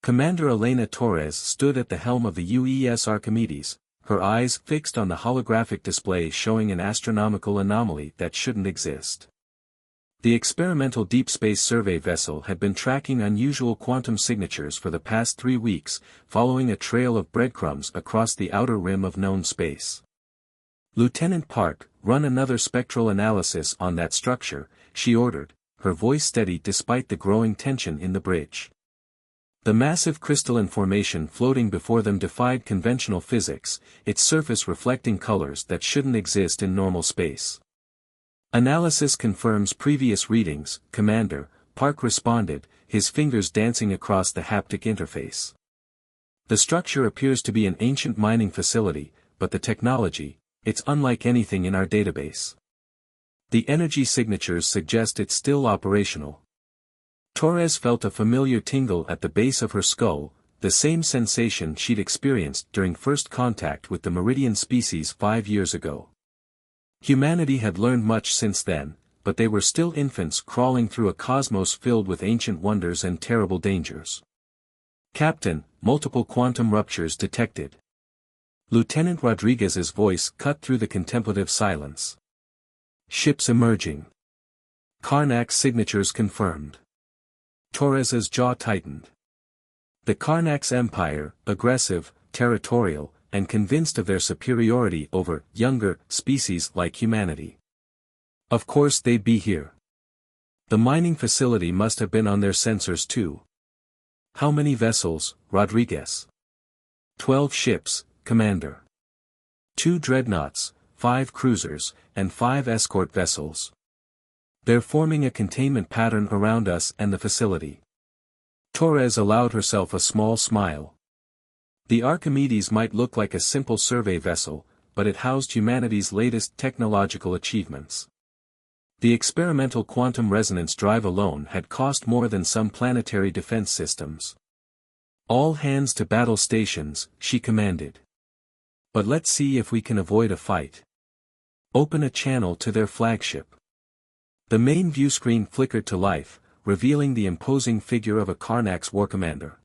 Commander Elena Torres stood at the helm of the UES Archimedes, her eyes fixed on the holographic display showing an astronomical anomaly that shouldn't exist. The experimental deep space survey vessel had been tracking unusual quantum signatures for the past 3 weeks, following a trail of breadcrumbs across the outer rim of known space. "Lieutenant Park, run another spectral analysis on that structure," she ordered, her voice steady despite the growing tension in the bridge. The massive crystalline formation floating before them defied conventional physics, its surface reflecting colors that shouldn't exist in normal space. "Analysis confirms previous readings, Commander," Park responded, his fingers dancing across the haptic interface. "The structure appears to be an ancient mining facility, but the technology, it's unlike anything in our database. The energy signatures suggest it's still operational." Torres felt a familiar tingle at the base of her skull, the same sensation she'd experienced during first contact with the Meridian species 5 years ago. Humanity had learned much since then, but they were still infants crawling through a cosmos filled with ancient wonders and terrible dangers. "Captain, multiple quantum ruptures detected." Lieutenant Rodriguez's voice cut through the contemplative silence. "Ships emerging. Karnak signatures confirmed." Torres's jaw tightened. The Karnak's empire, aggressive, territorial, and convinced of their superiority over younger species like humanity. Of course they'd be here. The mining facility must have been on their sensors too. "How many vessels, Rodriguez?" 12 ships, Commander. 2 dreadnoughts, 5 cruisers, and 5 escort vessels. They're forming a containment pattern around us and the facility. Torres allowed herself a small smile. The Archimedes might look like a simple survey vessel, but it housed humanity's latest technological achievements. The experimental quantum resonance drive alone had cost more than some planetary defense systems. "All hands to battle stations," she commanded. "But let's see if we can avoid a fight. Open a channel to their flagship." The main viewscreen flickered to life, revealing the imposing figure of a Karnak's war commander.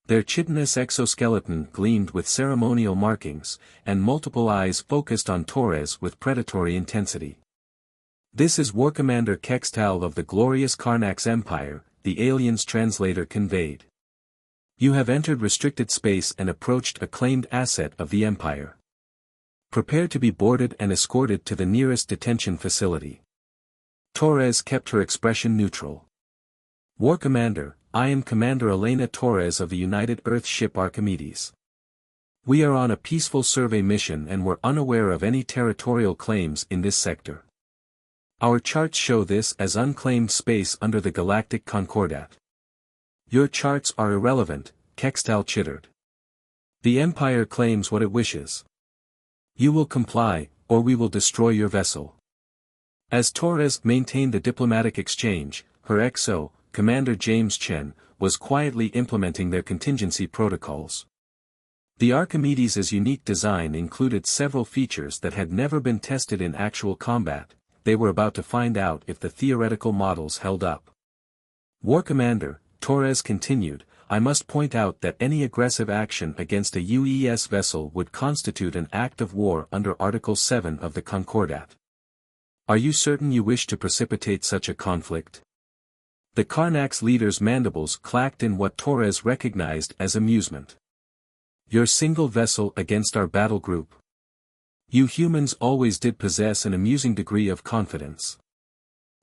Their chitinous exoskeleton gleamed with ceremonial markings, and multiple eyes focused on Torres with predatory intensity. "This is War Commander Kextal of the glorious Karnak's empire," the alien's translator conveyed. "You have entered restricted space and approached a claimed asset of the empire. Prepare to be boarded and escorted to the nearest detention facility." Torres kept her expression neutral. "War Commander, I am Commander Elena Torres of the United Earth ship Archimedes. We are on a peaceful survey mission and were unaware of any territorial claims in this sector. Our charts show this as unclaimed space under the Galactic Concordat." "Your charts are irrelevant," Kextal chittered. "The Empire claims what it wishes. You will comply, or we will destroy your vessel." As Torres maintained the diplomatic exchange, her XO, Commander James Chen, was quietly implementing their contingency protocols. The Archimedes' unique design included several features that had never been tested in actual combat. They were about to find out if the theoretical models held up. "War Commander," Torres continued, "I must point out that any aggressive action against a UES vessel would constitute an act of war under Article 7 of the Concordat. Are you certain you wish to precipitate such a conflict?" The Karnak's leader's mandibles clacked in what Torres recognized as amusement. "Your single vessel against our battle group. You humans always did possess an amusing degree of confidence.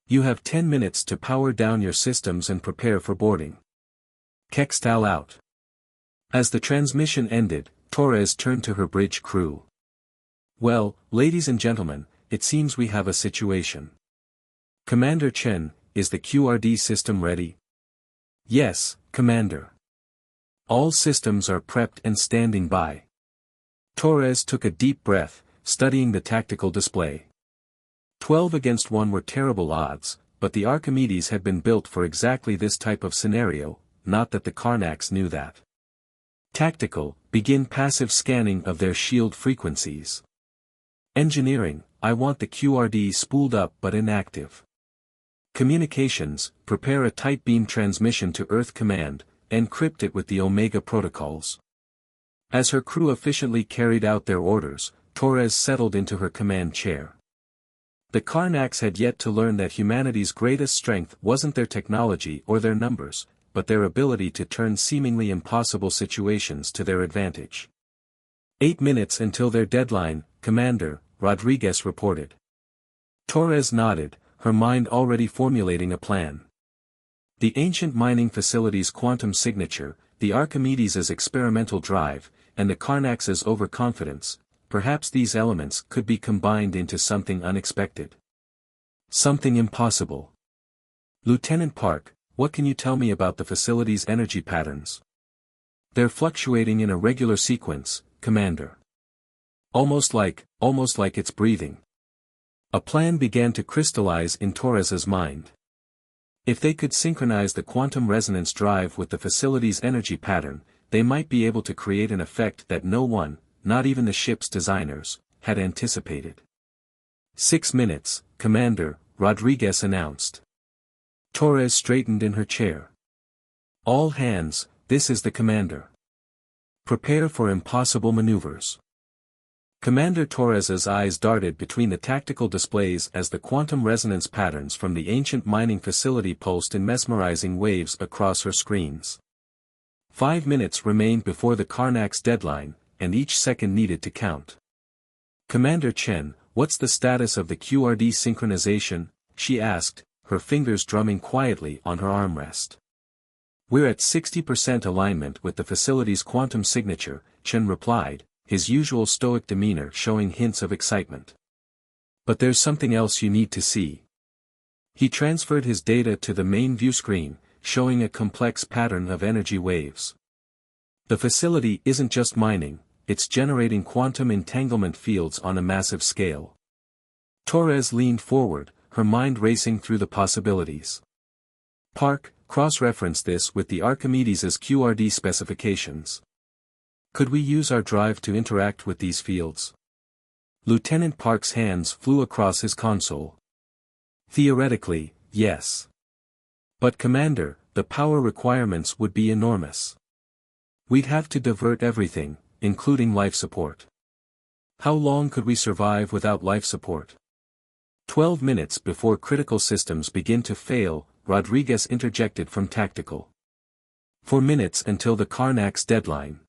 You have 10 minutes to power down your systems and prepare for boarding." Kextal out. As the transmission ended, Torres turned to her bridge crew. "Well, ladies and gentlemen, it seems we have a situation. Commander Chen, is the QRD system ready?" "Yes, Commander. All systems are prepped and standing by." Torres took a deep breath, studying the tactical display. 12 against 1 were terrible odds, but the Archimedes had been built for exactly this type of scenario, not that the Karnaks knew that. Tactical, begin passive scanning of their shield frequencies. Engineering, I want the QRD spooled up but inactive. Communications, prepare a tight beam transmission to Earth Command, encrypt it with the Omega protocols. As her crew efficiently carried out their orders, Torres settled into her command chair. The Karnax had yet to learn that humanity's greatest strength wasn't their technology or their numbers, but their ability to turn seemingly impossible situations to their advantage. 8 minutes until their deadline, Commander, Rodriguez reported. Torres nodded, her mind already formulating a plan. The ancient mining facility's quantum signature, the Archimedes' experimental drive, and the Karnax's overconfidence, perhaps these elements could be combined into something unexpected. Something impossible. Lieutenant Park, what can you tell me about the facility's energy patterns? They're fluctuating in a regular sequence, Commander. Almost like it's breathing. A plan began to crystallize in Torres's mind. If they could synchronize the quantum resonance drive with the facility's energy pattern, they might be able to create an effect that no one, not even the ship's designers, had anticipated. 6 minutes, Commander, Rodriguez announced. Torres straightened in her chair. All hands, this is the Commander. Prepare for impossible maneuvers. Commander Torres's eyes darted between the tactical displays as the quantum resonance patterns from the ancient mining facility pulsed in mesmerizing waves across her screens. 5 minutes remained before the Karnax deadline, and each second needed to count. Commander Chen, what's the status of the QRD synchronization? She asked, her fingers drumming quietly on her armrest. We're at 60% alignment with the facility's quantum signature, Chen replied, his usual stoic demeanor showing hints of excitement. But there's something else you need to see. He transferred his data to the main view screen, showing a complex pattern of energy waves. The facility isn't just mining, it's generating quantum entanglement fields on a massive scale. Torres leaned forward, her mind racing through the possibilities. Park, cross-reference this with the Archimedes' QRD specifications. Could we use our drive to interact with these fields? Lieutenant Park's hands flew across his console. Theoretically, yes. But Commander, the power requirements would be enormous. We'd have to divert everything, including life support. How long could we survive without life support? 12 minutes before critical systems begin to fail, Rodriguez interjected from tactical. 4 minutes until the Karnax deadline.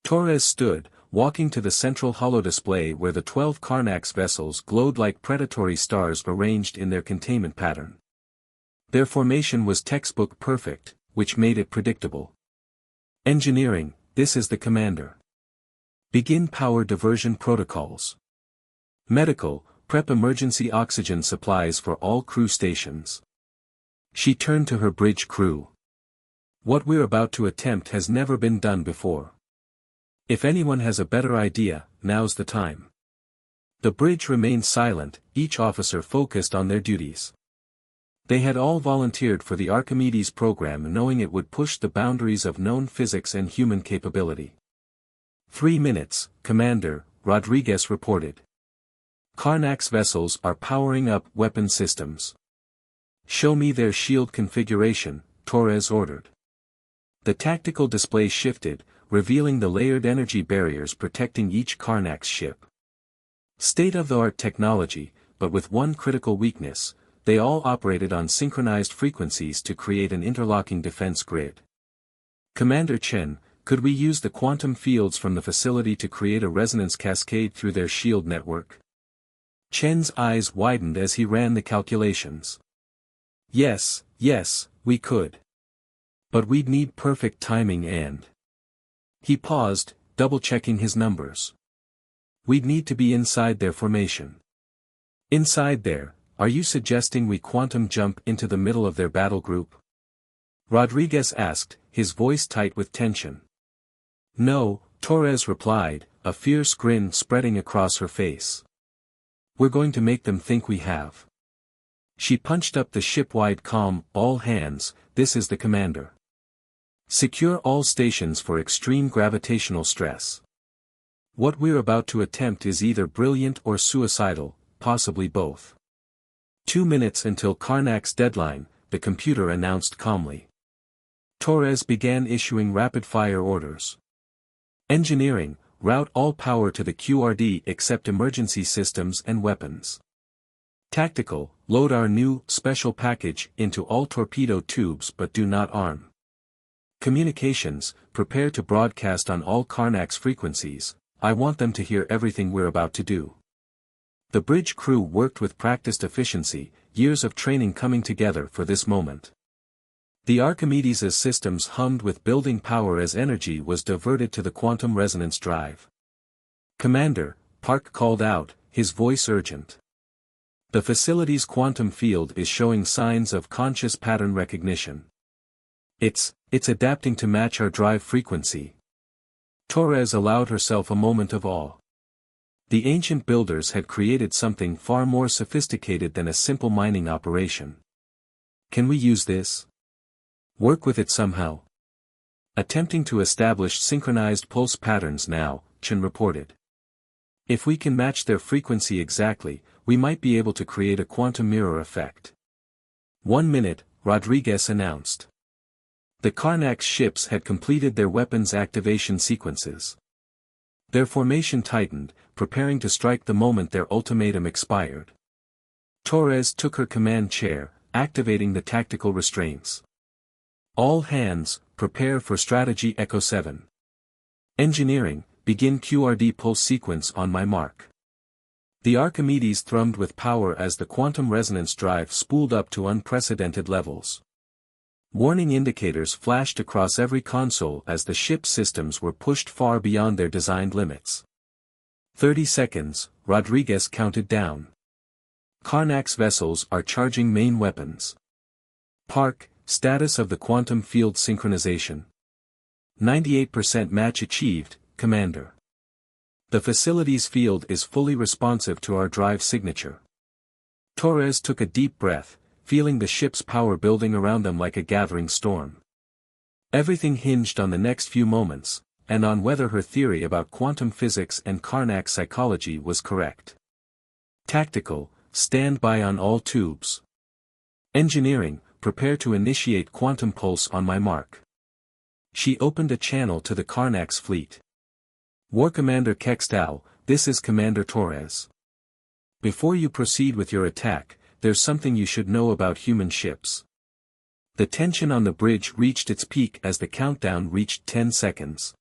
Torres stood, walking to the central holodisplay where the 12 Karnax vessels glowed like predatory stars arranged in their containment pattern. Their formation was textbook perfect, which made it predictable. Engineering, this is the Commander. Begin power diversion protocols. Medical, prep emergency oxygen supplies for all crew stations. She turned to her bridge crew. What we're about to attempt has never been done before. If anyone has a better idea, now's the time. The bridge remained silent, each officer focused on their duties. They had all volunteered for the Archimedes program knowing it would push the boundaries of known physics and human capability. 3 minutes, Commander, Rodriguez reported. Karnax vessels are powering up weapon systems. Show me their shield configuration, Torres ordered. The tactical display shifted, revealing the layered energy barriers protecting each Karnax ship. State-of-the-art technology, but with one critical weakness, they all operated on synchronized frequencies to create an interlocking defense grid. Commander Chen, could we use the quantum fields from the facility to create a resonance cascade through their shield network? Chen's eyes widened as he ran the calculations. Yes, we could. But we'd need perfect timing and... He paused, double-checking his numbers. We'd need to be inside their formation. Inside there, are you suggesting we quantum jump into the middle of their battle group? Rodriguez asked, his voice tight with tension. No, Torres replied, a fierce grin spreading across her face. We're going to make them think we have. She punched up the ship-wide comm, all hands, this is the Commander. Secure all stations for extreme gravitational stress. What we're about to attempt is either brilliant or suicidal, possibly both. 2 minutes until Karnax deadline, the computer announced calmly. Torres began issuing rapid-fire orders. Engineering, route all power to the QRD except emergency systems and weapons. Tactical, load our new, special package into all torpedo tubes but do not arm. Communications, prepare to broadcast on all Karnak's frequencies, I want them to hear everything we're about to do. The bridge crew worked with practiced efficiency, years of training coming together for this moment. The Archimedes' systems hummed with building power as energy was diverted to the quantum resonance drive. Commander, Park called out, his voice urgent. The facility's quantum field is showing signs of conscious pattern recognition. It's adapting to match our drive frequency. Torres allowed herself a moment of awe. The ancient builders had created something far more sophisticated than a simple mining operation. Can we use this? Work with it somehow. Attempting to establish synchronized pulse patterns now, Chen reported. If we can match their frequency exactly, we might be able to create a quantum mirror effect. 1 minute, Rodriguez announced. The Karnak's ships had completed their weapons activation sequences. Their formation tightened, preparing to strike the moment their ultimatum expired. Torres took her command chair, activating the tactical restraints. All hands, prepare for Strategy Echo 7. Engineering, begin QRD pulse sequence on my mark. The Archimedes thrummed with power as the quantum resonance drive spooled up to unprecedented levels. Warning indicators flashed across every console as the ship's systems were pushed far beyond their designed limits. 30 seconds, Rodriguez counted down. Karnak's vessels are charging main weapons. Park, status of the quantum field synchronization. 98% match achieved, Commander. The facility's field is fully responsive to our drive signature. Torres took a deep breath, feeling the ship's power building around them like a gathering storm. Everything hinged on the next few moments, and on whether her theory about quantum physics and Karnak psychology was correct. Tactical, stand by on all tubes. Engineering, prepare to initiate quantum pulse on my mark. She opened a channel to the Karnak's fleet. War Commander Kextal, this is Commander Torres. Before you proceed with your attack, there's something you should know about human ships. The tension on the bridge reached its peak as the countdown reached 10 seconds.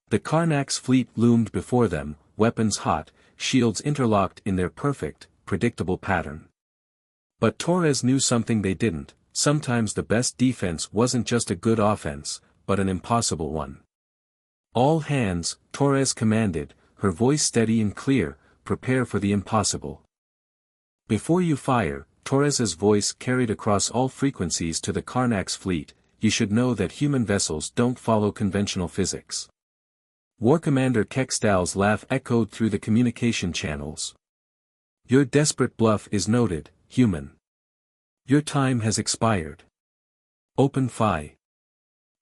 The Karnak's fleet loomed before them, weapons hot, shields interlocked in their perfect, predictable pattern. But Torres knew something they didn't. Sometimes the best defense wasn't just a good offense, but an impossible one. All hands, Torres commanded, her voice steady and clear, prepare for the impossible. Before you fire, Torres's voice carried across all frequencies to the Karnak's fleet, you should know that human vessels don't follow conventional physics. War Commander Kextal's laugh echoed through the communication channels. Your desperate bluff is noted, human. Your time has expired. Open fire.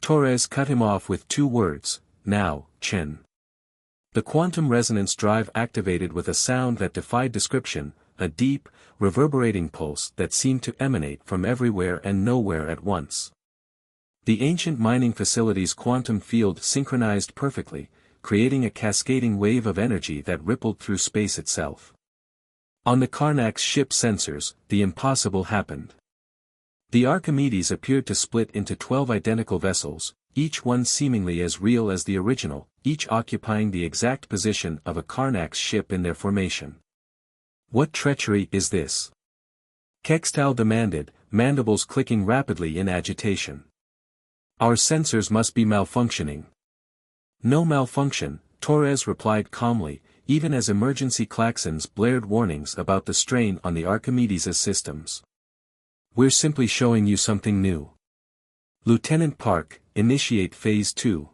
Torres cut him off with 2 words, now, Chen. The quantum resonance drive activated with a sound that defied description, a deep, reverberating pulse that seemed to emanate from everywhere and nowhere at once. The ancient mining facility's quantum field synchronized perfectly, creating a cascading wave of energy that rippled through space itself. On the Karnak's ship sensors, the impossible happened. The Archimedes appeared to split into 12 identical vessels, each one seemingly as real as the original, each occupying the exact position of a Karnak's ship in their formation. What treachery is this? Kextal demanded, mandibles clicking rapidly in agitation. Our sensors must be malfunctioning. No malfunction, Torres replied calmly, even as emergency klaxons blared warnings about the strain on the Archimedes' systems. We're simply showing you something new. Lieutenant Park, initiate Phase 2.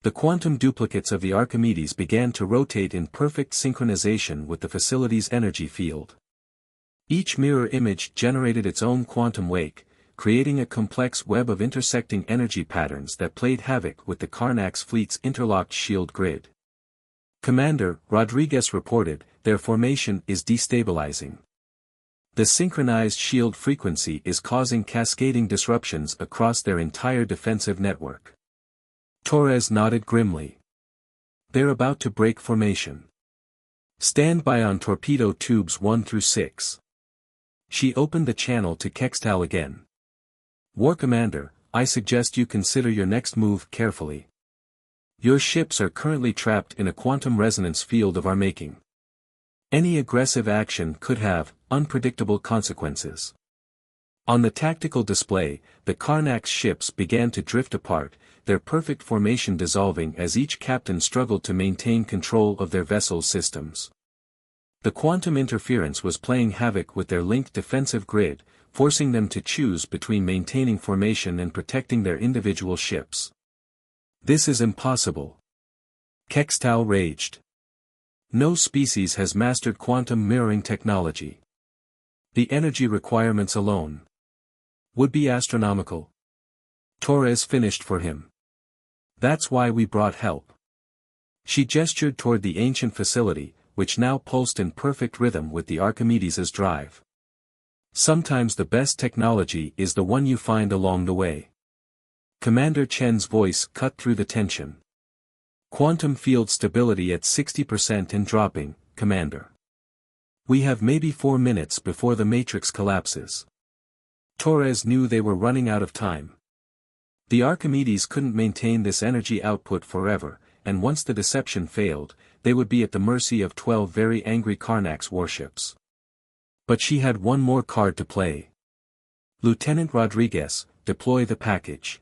The quantum duplicates of the Archimedes began to rotate in perfect synchronization with the facility's energy field. Each mirror image generated its own quantum wake, creating a complex web of intersecting energy patterns that played havoc with the Karnak's fleet's interlocked shield grid. Commander, Rodriguez reported, their formation is destabilizing. The synchronized shield frequency is causing cascading disruptions across their entire defensive network. Torres nodded grimly. They're about to break formation. Stand by on torpedo tubes 1 through 6. She opened the channel to Kextal again. War Commander, I suggest you consider your next move carefully. Your ships are currently trapped in a quantum resonance field of our making. Any aggressive action could have unpredictable consequences. On the tactical display, the Karnak's ships began to drift apart, their perfect formation dissolving as each captain struggled to maintain control of their vessel's systems. The quantum interference was playing havoc with their linked defensive grid, forcing them to choose between maintaining formation and protecting their individual ships. This is impossible. Kextal raged. No species has mastered quantum mirroring technology. The energy requirements alone would be astronomical. Torres finished for him. That's why we brought help. She gestured toward the ancient facility, which now pulsed in perfect rhythm with the Archimedes' drive. Sometimes the best technology is the one you find along the way. Commander Chen's voice cut through the tension. Quantum field stability at 60% and dropping, Commander. We have maybe 4 minutes before the matrix collapses. Torres knew they were running out of time. The Archimedes couldn't maintain this energy output forever, and once the deception failed, they would be at the mercy of 12 very angry Karnak's warships. But she had one more card to play. Lieutenant Rodriguez, deploy the package.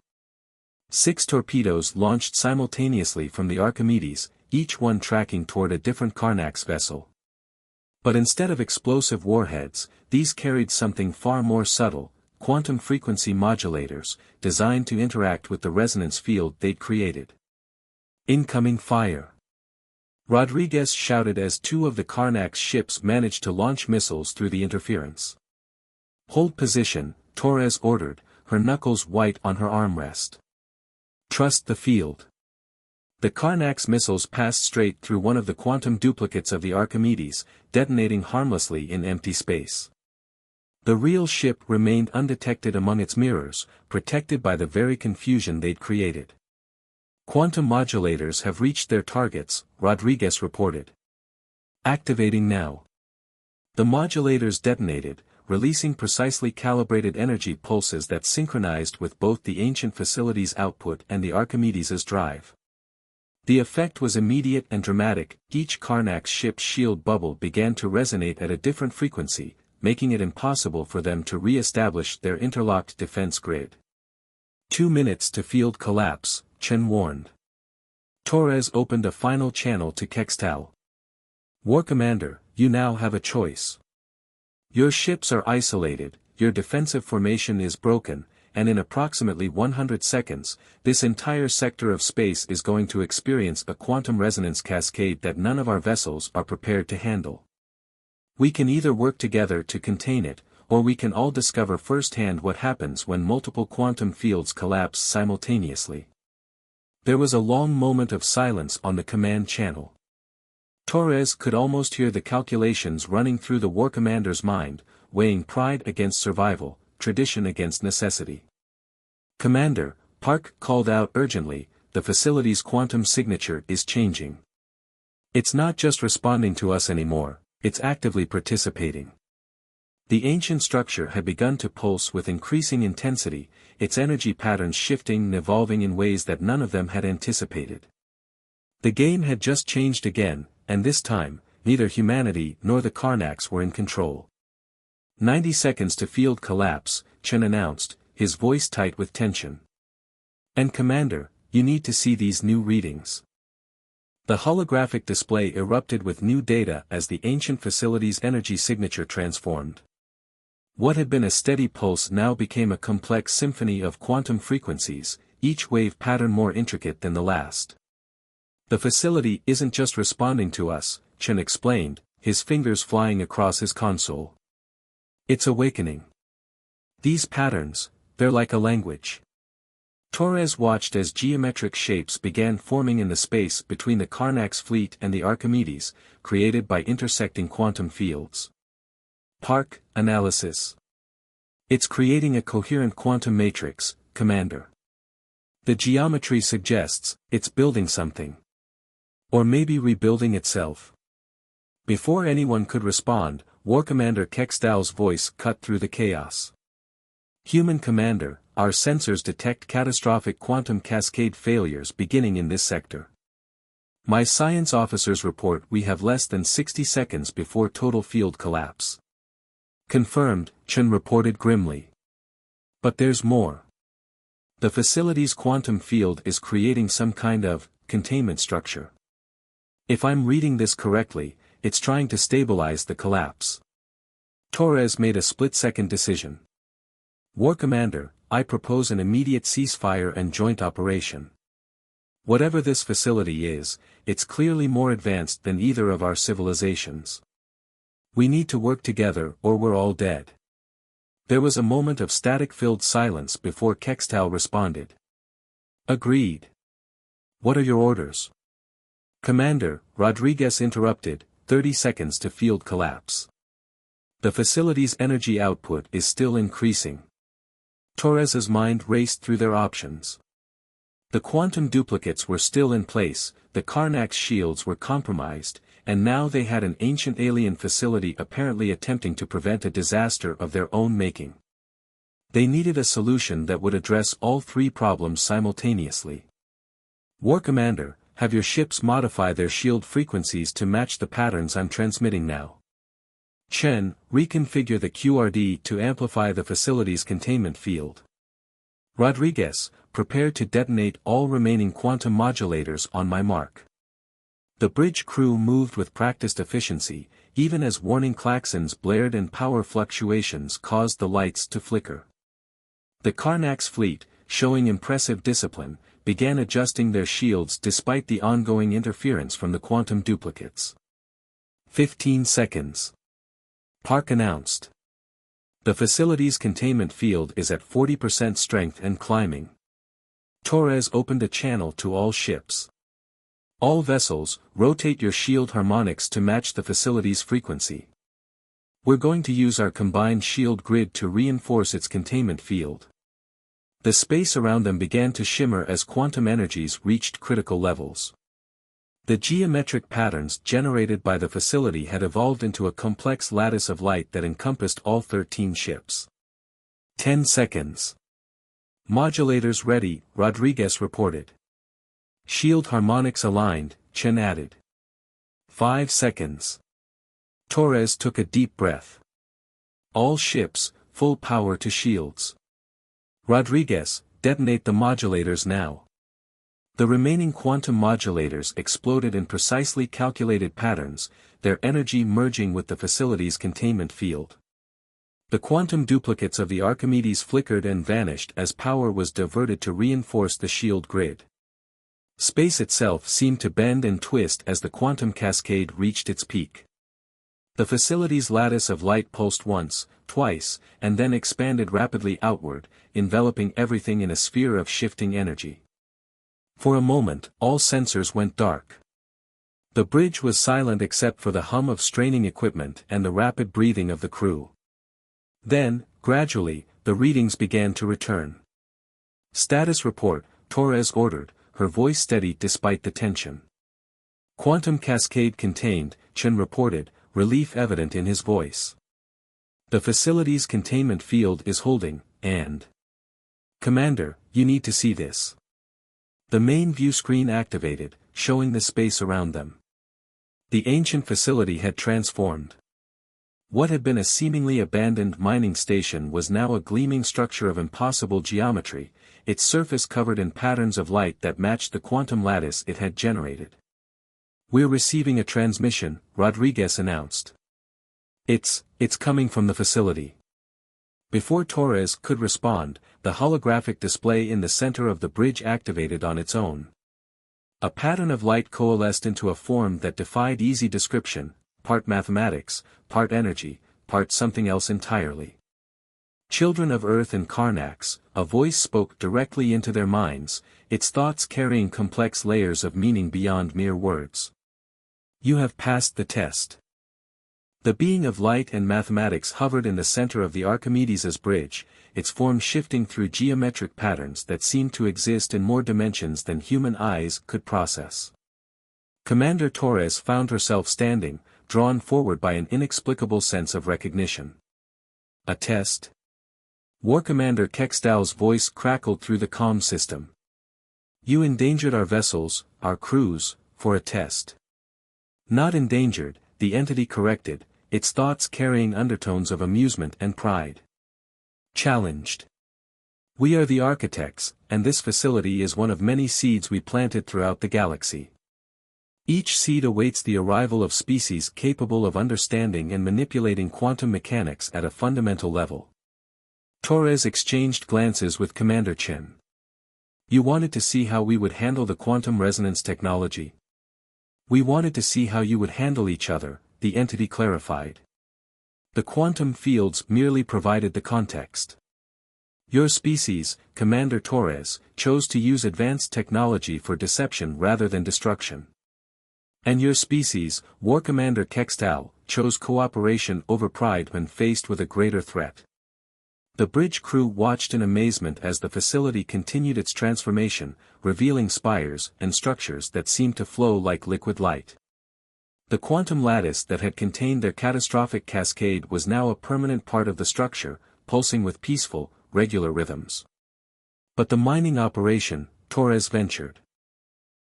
6 torpedoes launched simultaneously from the Archimedes, each one tracking toward a different Karnak's vessel. But instead of explosive warheads, these carried something far more subtle, quantum frequency modulators, designed to interact with the resonance field they'd created. Incoming fire. Rodriguez shouted as 2 of the Karnak's ships managed to launch missiles through the interference. Hold position, Torres ordered, her knuckles white on her armrest. Trust the field. The Karnak's missiles passed straight through one of the quantum duplicates of the Archimedes, detonating harmlessly in empty space. The real ship remained undetected among its mirrors, protected by the very confusion they'd created. Quantum modulators have reached their targets, Rodriguez reported. Activating now. The modulators detonated, releasing precisely calibrated energy pulses that synchronized with both the ancient facility's output and the Archimedes' drive. The effect was immediate and dramatic. Each Karnak's ship's shield bubble began to resonate at a different frequency, making it impossible for them to re-establish their interlocked defense grid. 2 minutes to field collapse, Chen warned. Torres opened a final channel to Kextal. War Commander, you now have a choice. Your ships are isolated, your defensive formation is broken, and in approximately 100 seconds, this entire sector of space is going to experience a quantum resonance cascade that none of our vessels are prepared to handle. We can either work together to contain it, or we can all discover firsthand what happens when multiple quantum fields collapse simultaneously. There was a long moment of silence on the command channel. Torres could almost hear the calculations running through the war commander's mind, weighing pride against survival, tradition against necessity. Commander, Park called out urgently, the facility's quantum signature is changing. It's not just responding to us anymore, it's actively participating. The ancient structure had begun to pulse with increasing intensity, its energy patterns shifting and evolving in ways that none of them had anticipated. The game had just changed again, and this time, neither humanity nor the Karnaks were in control. 90 seconds to field collapse, Chen announced, his voice tight with tension. And Commander, you need to see these new readings. The holographic display erupted with new data as the ancient facility's energy signature transformed. What had been a steady pulse now became a complex symphony of quantum frequencies, each wave pattern more intricate than the last. The facility isn't just responding to us, Chen explained, his fingers flying across his console. It's awakening. These patterns, they're like a language. Torres watched as geometric shapes began forming in the space between the Karnak's fleet and the Archimedes, created by intersecting quantum fields. Park, analysis. It's creating a coherent quantum matrix, Commander. The geometry suggests, it's building something. Or maybe rebuilding itself. Before anyone could respond, War Commander Kexdal's voice cut through the chaos. Human Commander, our sensors detect catastrophic quantum cascade failures beginning in this sector. My science officers report we have less than 60 seconds before total field collapse. Confirmed, Chen reported grimly. But there's more. The facility's quantum field is creating some kind of containment structure. If I'm reading this correctly, it's trying to stabilize the collapse. Torres made a split-second decision. War Commander, I propose an immediate ceasefire and joint operation. Whatever this facility is, it's clearly more advanced than either of our civilizations. We need to work together or we're all dead. There was a moment of static-filled silence before Kextal responded. Agreed. What are your orders? Commander, Rodriguez interrupted, 30 seconds to field collapse. The facility's energy output is still increasing. Torres's mind raced through their options. The quantum duplicates were still in place, the Karnak's shields were compromised, and now they had an ancient alien facility apparently attempting to prevent a disaster of their own making. They needed a solution that would address all three problems simultaneously. War Commander, have your ships modify their shield frequencies to match the patterns I'm transmitting now. Chen, reconfigure the QRD to amplify the facility's containment field. Rodriguez, prepare to detonate all remaining quantum modulators on my mark. The bridge crew moved with practiced efficiency, even as warning klaxons blared and power fluctuations caused the lights to flicker. The Karnak's fleet, showing impressive discipline, began adjusting their shields despite the ongoing interference from the quantum duplicates. 15 seconds. Park announced. The facility's containment field is at 40% strength and climbing. Torres opened a channel to all ships. All vessels, rotate your shield harmonics to match the facility's frequency. We're going to use our combined shield grid to reinforce its containment field. The space around them began to shimmer as quantum energies reached critical levels. The geometric patterns generated by the facility had evolved into a complex lattice of light that encompassed all 13 ships. 10 seconds. Modulators ready, Rodriguez reported. Shield harmonics aligned, Chen added. 5 seconds. Torres took a deep breath. All ships, full power to shields. Rodriguez, detonate the modulators now. The remaining quantum modulators exploded in precisely calculated patterns, their energy merging with the facility's containment field. The quantum duplicates of the Archimedes flickered and vanished as power was diverted to reinforce the shield grid. Space itself seemed to bend and twist as the quantum cascade reached its peak. The facility's lattice of light pulsed once, twice, and then expanded rapidly outward, enveloping everything in a sphere of shifting energy. For a moment, all sensors went dark. The bridge was silent except for the hum of straining equipment and the rapid breathing of the crew. Then, gradually, the readings began to return. Status report, Torres ordered, her voice steady despite the tension. Quantum cascade contained, Chen reported, relief evident in his voice. The facility's containment field is holding, and... Commander, you need to see this. The main view screen activated, showing the space around them. The ancient facility had transformed. What had been a seemingly abandoned mining station was now a gleaming structure of impossible geometry, its surface covered in patterns of light that matched the quantum lattice it had generated. We're receiving a transmission, Rodriguez announced. It's coming from the facility. Before Torres could respond, the holographic display in the center of the bridge activated on its own. A pattern of light coalesced into a form that defied easy description, part mathematics, part energy, part something else entirely. Children of Earth and Karnax, a voice spoke directly into their minds, its thoughts carrying complex layers of meaning beyond mere words. You have passed the test. The being of light and mathematics hovered in the center of the Archimedes' bridge, its form shifting through geometric patterns that seemed to exist in more dimensions than human eyes could process. Commander Torres found herself standing, drawn forward by an inexplicable sense of recognition. A test? War Commander Kexdal's voice crackled through the comm system. You endangered our vessels, our crews, for a test. Not endangered, the entity corrected, its thoughts carrying undertones of amusement and pride. Challenged. We are the architects, and this facility is one of many seeds we planted throughout the galaxy. Each seed awaits the arrival of species capable of understanding and manipulating quantum mechanics at a fundamental level. Torres exchanged glances with Commander Chen. You wanted to see how we would handle the quantum resonance technology. We wanted to see how you would handle each other, the entity clarified. The quantum fields merely provided the context. Your species, Commander Torres, chose to use advanced technology for deception rather than destruction. And your species, War Commander Kextal, chose cooperation over pride when faced with a greater threat. The bridge crew watched in amazement as the facility continued its transformation, revealing spires and structures that seemed to flow like liquid light. The quantum lattice that had contained their catastrophic cascade was now a permanent part of the structure, pulsing with peaceful, regular rhythms. But the mining operation, Torres ventured.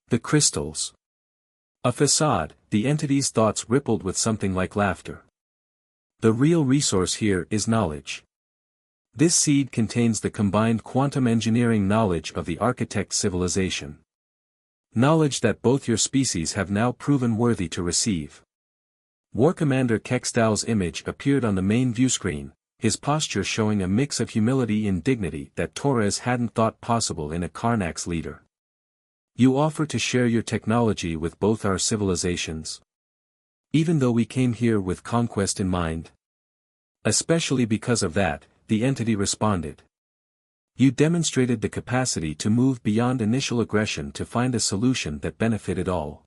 The crystals. A facade, the entity's thoughts rippled with something like laughter. The real resource here is knowledge. This seed contains the combined quantum engineering knowledge of the architect civilization. Knowledge that both your species have now proven worthy to receive. War Commander Kexdal's image appeared on the main viewscreen, his posture showing a mix of humility and dignity that Torres hadn't thought possible in a Karnax leader. You offer to share your technology with both our civilizations? Even though we came here with conquest in mind? Especially because of that, the entity responded. You demonstrated the capacity to move beyond initial aggression to find a solution that benefited all.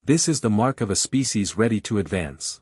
This is the mark of a species ready to advance.